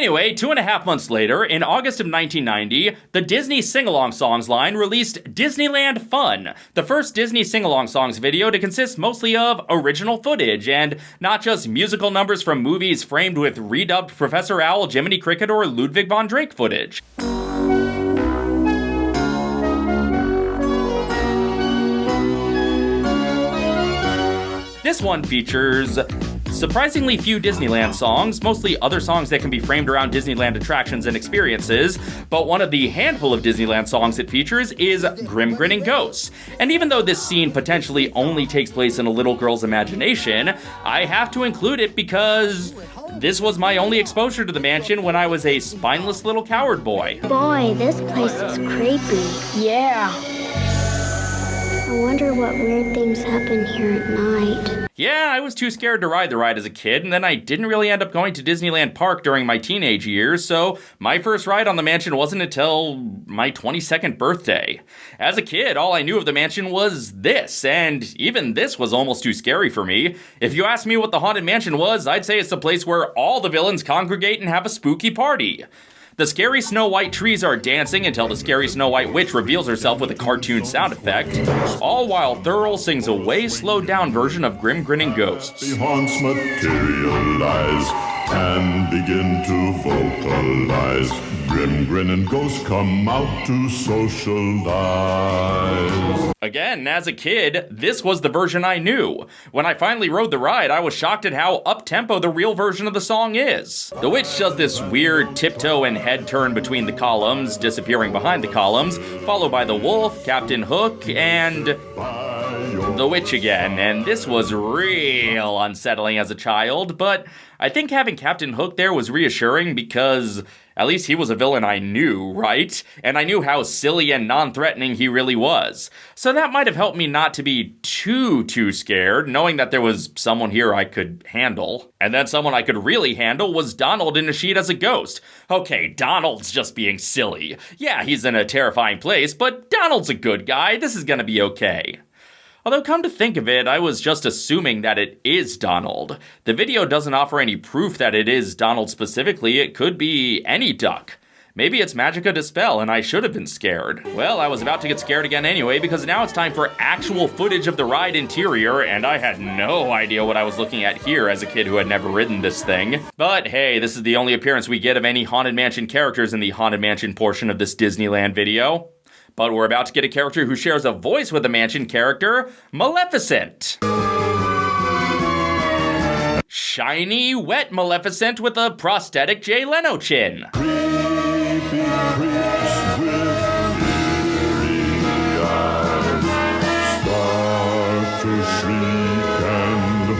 Anyway, 2.5 months later, in August of 1990, the Disney Sing-Along Songs line released Disneyland Fun, the first Disney sing-along songs video to consist mostly of original footage, and not just musical numbers from movies framed with redubbed Professor Owl, Jiminy Cricket, or Ludwig von Drake footage. This one features surprisingly few Disneyland songs, mostly other songs that can be framed around Disneyland attractions and experiences, but one of the handful of Disneyland songs it features is Grim Grinning Ghosts. And even though this scene potentially only takes place in a little girl's imagination, I have to include it because this was my only exposure to the mansion when I was a spineless little coward boy. Boy, this place is creepy. Yeah. I wonder what weird things happen here at night. Yeah, I was too scared to ride the ride as a kid, and then I didn't really end up going to Disneyland Park during my teenage years, so my first ride on the mansion wasn't until my 22nd birthday. As a kid, all I knew of the mansion was this, and even this was almost too scary for me. If you asked me what the Haunted Mansion was, I'd say it's the place where all the villains congregate and have a spooky party. The scary Snow White trees are dancing until the scary Snow White witch reveals herself with a cartoon sound effect, all while Thurl sings a way slowed down version of Grim Grinning Ghosts. The haunts materialize and begin to vocalize. Grim grinning ghosts come out to socialize. Again, as a kid, this was the version I knew. When I finally rode the ride, I was shocked at how up-tempo the real version of the song is. The witch does this weird tiptoe and head turn between the columns, disappearing behind the columns, followed by the wolf, Captain Hook, and the witch again, and this was real unsettling as a child, but I think having Captain Hook there was reassuring because at least he was a villain I knew, right? And I knew how silly and non-threatening he really was. So that might have helped me not to be too scared, knowing that there was someone here I could handle. And then someone I could really handle was Donald in a sheet as a ghost. Okay, Donald's just being silly. Yeah, he's in a terrifying place, but Donald's a good guy. This is gonna be okay. Although, come to think of it, I was just assuming that it is Donald. The video doesn't offer any proof that it is Donald specifically. It could be any duck. Maybe it's Magica De Spell, and I should have been scared. Well, I was about to get scared again anyway, because now it's time for actual footage of the ride interior, and I had no idea what I was looking at here as a kid who had never ridden this thing. But hey, this is the only appearance we get of any Haunted Mansion characters in the Haunted Mansion portion of this Disneyland video. But we're about to get a character who shares a voice with the mansion character, Maleficent. Shiny, wet Maleficent with a prosthetic Jay Leno chin. Creepy creeps with eerie eyes start to shriek and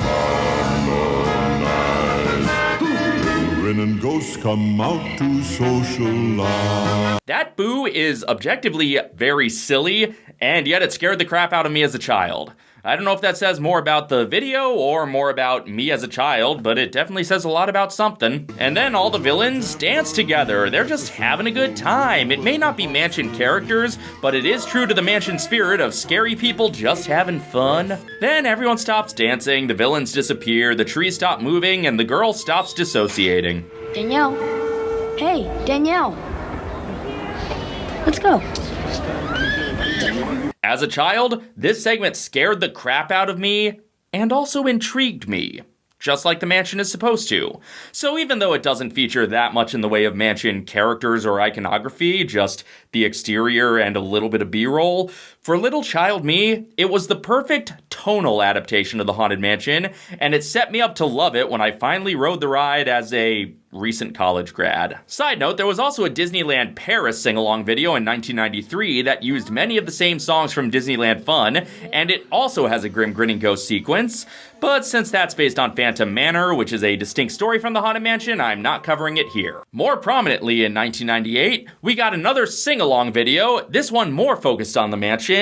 harmonize. Grinning ghosts come out to socialize. That boo is objectively very silly, and yet it scared the crap out of me as a child. I don't know if that says more about the video or more about me as a child, but it definitely says a lot about something. And then all the villains dance together. They're just having a good time. It may not be mansion characters, but it is true to the mansion spirit of scary people just having fun. Then everyone stops dancing, the villains disappear, the trees stop moving, and the girl stops dissociating. Danielle. Hey, Danielle. Let's go. As a child, this segment scared the crap out of me and also intrigued me, just like the mansion is supposed to. So even though it doesn't feature that much in the way of mansion characters or iconography, just the exterior and a little bit of B-roll, for little child me, it was the perfect tonal adaptation of the Haunted Mansion, and it set me up to love it when I finally rode the ride as a recent college grad. Side note, there was also a Disneyland Paris sing-along video in 1993 that used many of the same songs from Disneyland Fun, and it also has a Grim Grinning Ghost sequence, but since that's based on Phantom Manor, which is a distinct story from the Haunted Mansion, I'm not covering it here. More prominently in 1998, we got another sing-along video, this one more focused on the mansion.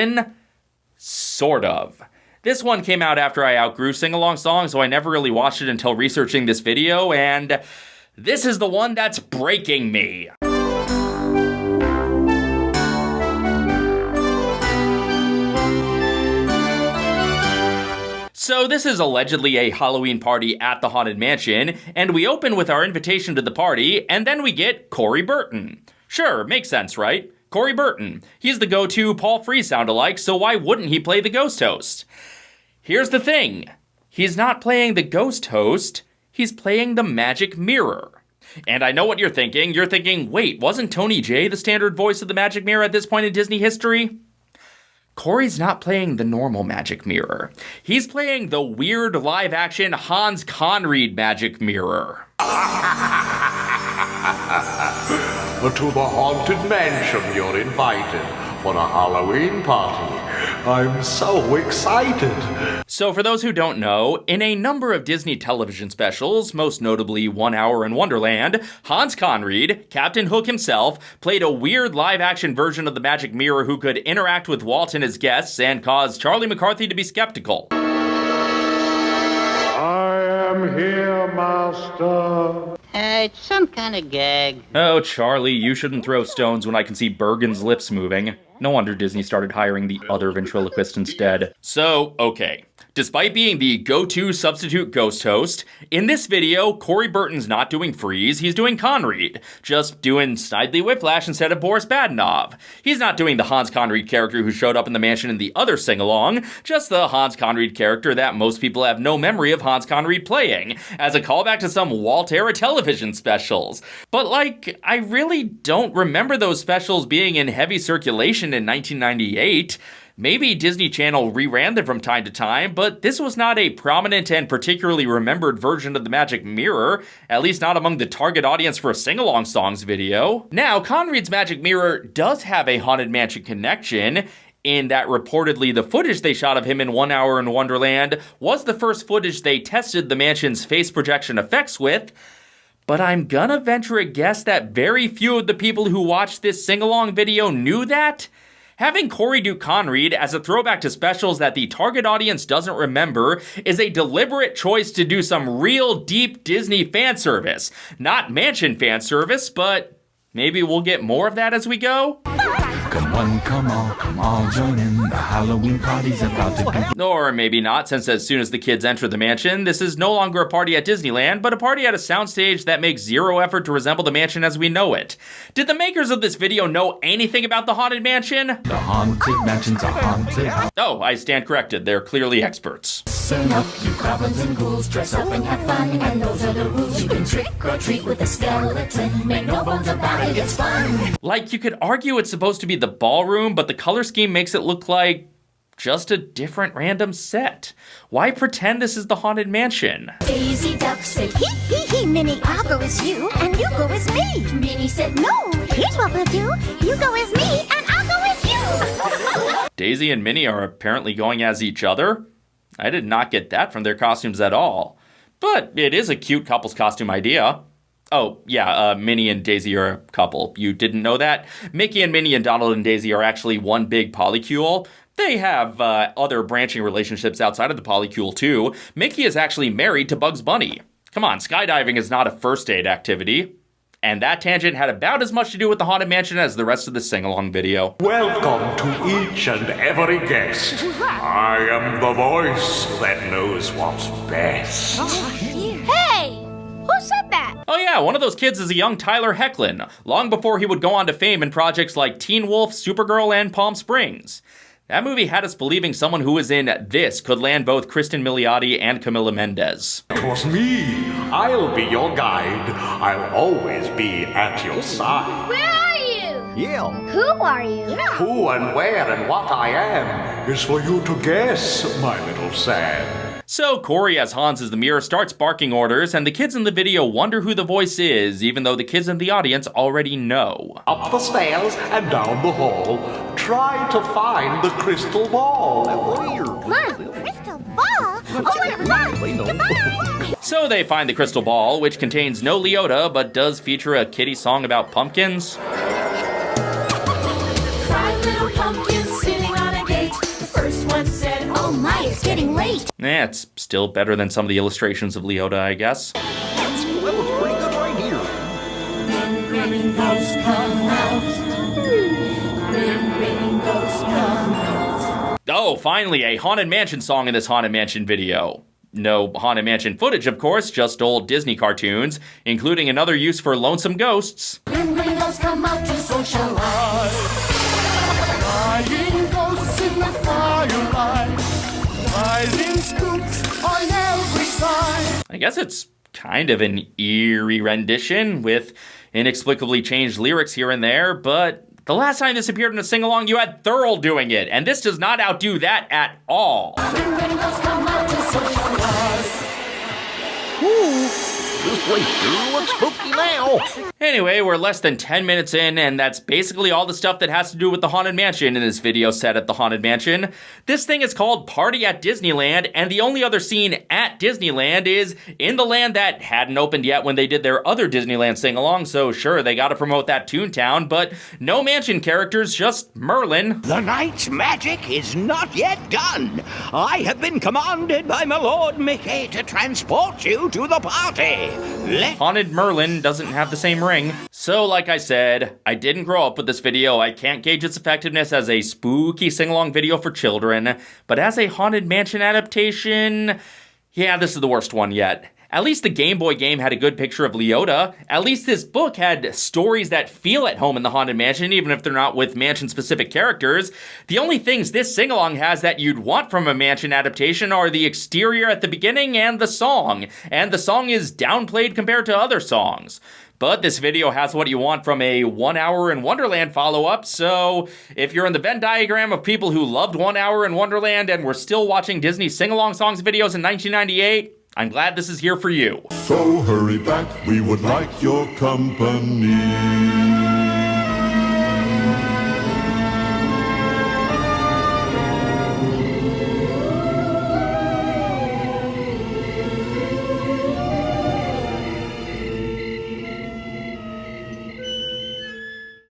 Sort of. This one came out after I outgrew sing-along songs, so I never really watched it until researching this video, and this is the one that's breaking me. So this is allegedly a Halloween party at the Haunted Mansion, and we open with our invitation to the party, and then we get Corey Burton. Sure, makes sense, right? Corey Burton. He's the go-to Paul Frees sound-alike, so why wouldn't he play the ghost host? Here's the thing. He's not playing the ghost host, he's playing the magic mirror. And I know what you're thinking. You're thinking, wait, wasn't Tony Jay the standard voice of the magic mirror at this point in Disney history? Corey's not playing the normal magic mirror. He's playing the weird live-action Hans Conried magic mirror. To the Haunted Mansion you're invited for a Halloween party. I'm so excited. So for those who don't know, in a number of Disney television specials, most notably 1 Hour in Wonderland, Hans Conried, Captain Hook himself, played a weird live-action version of the magic mirror who could interact with Walt and his guests and cause Charlie McCarthy to be skeptical. I am here, master. It's some kind of gag. Oh, Charlie, you shouldn't throw stones when I can see Bergen's lips moving. No wonder Disney started hiring the other ventriloquist instead. So, okay. Despite being the go-to substitute ghost host, in this video, Corey Burton's not doing Frees, he's doing Conried. Just doing Snidely Whiplash instead of Boris Badenov. He's not doing the Hans Conried character who showed up in the mansion in the other sing-along, just the Hans Conried character that most people have no memory of Hans Conried playing, as a callback to some Walt-era television specials. But I really don't remember those specials being in heavy circulation in 1998. Maybe Disney Channel reran them from time to time, but this was not a prominent and particularly remembered version of the Magic Mirror, at least not among the target audience for a sing-along songs video. Now, Conried's Magic Mirror does have a Haunted Mansion connection, in that reportedly the footage they shot of him in 1 Hour in Wonderland was the first footage they tested the mansion's face projection effects with, but I'm gonna venture a guess that very few of the people who watched this sing-along video knew that. Having Corey do Conried as a throwback to specials that the target audience doesn't remember is a deliberate choice to do some real deep Disney fan service. Not mansion fan service, but maybe we'll get more of that as we go? Come on, join in. The Halloween party's about to begin. Or maybe not, since as soon as the kids enter the mansion, this is no longer a party at Disneyland, but a party at a soundstage that makes zero effort to resemble the mansion as we know it. Did the makers of this video know anything about the Haunted Mansion? The Haunted Mansion's a haunted house. Oh, I stand corrected. They're clearly experts. Listen up, you goblins and ghouls, dress up and have fun, and those are the rules. You can trick or treat with a skeleton, make no bones about it, it's fun. Like, you could argue it's supposed to be the ballroom, but the color scheme makes it look like just a different random set. Why pretend this is the Haunted Mansion? Daisy Duck said, hee, Minnie, I'll go as you, and you go as me. Minnie said, no, here's what we'll do. You go as me, and I'll go as you. Daisy and Minnie are apparently going as each other? I did not get that from their costumes at all. But it is a cute couple's costume idea. Oh, yeah, Minnie and Daisy are a couple. You didn't know that? Mickey and Minnie and Donald and Daisy are actually one big polycule. They have other branching relationships outside of the polycule, too. Mickey is actually married to Bugs Bunny. Come on, skydiving is not a first date activity. And that tangent had about as much to do with the Haunted Mansion as the rest of the sing-along video. Welcome to each and every guest. I am the voice that knows what's best. Hey, who said that? Oh yeah, one of those kids is a young Tyler Hoechlin, long before he would go on to fame in projects like Teen Wolf, Supergirl, and Palm Springs. That movie had us believing someone who was in this could land both Kristen Milioti and Camila Mendes. It was me. I'll be your guide. I'll always be at your side. Where are you? Yeah. Who are you? Who and where and what I am is for you to guess, my little Sam. So Corey as Hans is the mirror starts barking orders, and the kids in the video wonder who the voice is, even though the kids in the audience already know. Up the stairs and down the hall. Try to find the crystal ball. Crystal ball? Goodbye. So they find the crystal ball, which contains no Leota, but does feature a kitty song about pumpkins. 5 little pumpkins sitting on a gate. The first one said, oh my, it's getting late. It's still better than some of the illustrations of Leota, I guess. Then rainbows come out. Then rainbows come out. Oh, finally, a Haunted Mansion song in this Haunted Mansion video. No Haunted Mansion footage, of course, just old Disney cartoons, including another use for lonesome ghosts. Ghosts come out to socialize. Flying ghosts in the firelight. Rising spooks on every side. I guess it's kind of an eerie rendition with inexplicably changed lyrics here and there, but the last time this appeared in a sing-along, you had Thurl doing it, and this does not outdo that at all. Ghosts come out to socialize. This place sure looks spooky now. Anyway, we're less than 10 minutes in, and that's basically all the stuff that has to do with the Haunted Mansion in this video set at the Haunted Mansion. This thing is called Party at Disneyland, and the only other scene at Disneyland is in the land that hadn't opened yet when they did their other Disneyland sing-along, so sure, they gotta promote that Toontown, but no mansion characters, just Merlin. The night's magic is not yet done. I have been commanded by my Lord Mickey to transport you to the party. Haunted Merlin doesn't have the same ring. So, like I said, I didn't grow up with this video. I can't gauge its effectiveness as a spooky sing-along video for children, but as a Haunted Mansion adaptation, yeah, this is the worst one yet. At least the Game Boy game had a good picture of Leota. At least this book had stories that feel at home in the Haunted Mansion, even if they're not with mansion-specific characters. The only things this sing-along has that you'd want from a mansion adaptation are the exterior at the beginning and the song is downplayed compared to other songs. But this video has what you want from a 1 Hour in Wonderland follow-up, so if you're in the Venn diagram of people who loved 1 Hour in Wonderland and were still watching Disney sing-along songs videos in 1998, I'm glad this is here for you. So hurry back, we would like your company.